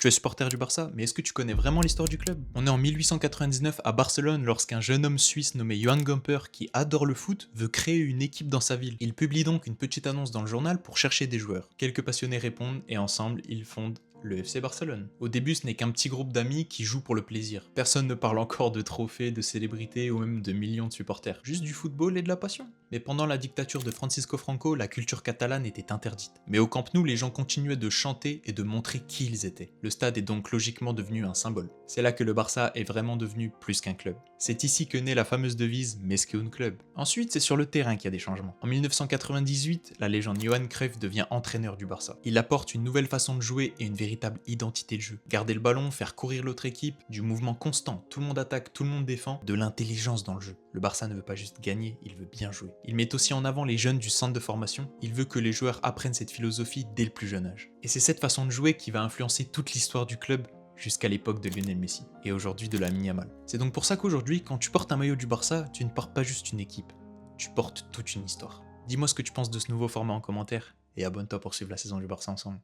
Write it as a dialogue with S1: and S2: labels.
S1: Tu es supporter du Barça, mais est-ce que tu connais vraiment l'histoire du club? On est en 1899 à Barcelone lorsqu'un jeune homme suisse nommé Johann Gamper, qui adore le foot, veut créer une équipe dans sa ville. Il publie donc une petite annonce dans le journal pour chercher des joueurs. Quelques passionnés répondent et ensemble, ils fondent le FC Barcelone. Au début, ce n'est qu'un petit groupe d'amis qui jouent pour le plaisir. Personne ne parle encore de trophées, de célébrités ou même de millions de supporters. Juste du football et de la passion. Mais pendant la dictature de Francisco Franco, la culture catalane était interdite. Mais au Camp Nou, les gens continuaient de chanter et de montrer qui ils étaient. Le stade est donc logiquement devenu un symbole. C'est là que le Barça est vraiment devenu plus qu'un club. C'est ici que naît la fameuse devise Més que un club. Ensuite, c'est sur le terrain qu'il y a des changements. En 1998, la légende Johan Cruyff devient entraîneur du Barça. Il apporte une nouvelle façon de jouer et une véritable identité de jeu. Garder le ballon, faire courir l'autre équipe, du mouvement constant, tout le monde attaque, tout le monde défend, de l'intelligence dans le jeu. Le Barça ne veut pas juste gagner, il veut bien jouer. Il met aussi en avant les jeunes du centre de formation, il veut que les joueurs apprennent cette philosophie dès le plus jeune âge. Et c'est cette façon de jouer qui va influencer toute l'histoire du club jusqu'à l'époque de Lionel Messi, et aujourd'hui de Lamine Yamal. C'est donc pour ça qu'aujourd'hui, quand tu portes un maillot du Barça, tu ne portes pas juste une équipe, tu portes toute une histoire. Dis-moi ce que tu penses de ce nouveau format en commentaire, et abonne-toi pour suivre la saison du Barça ensemble.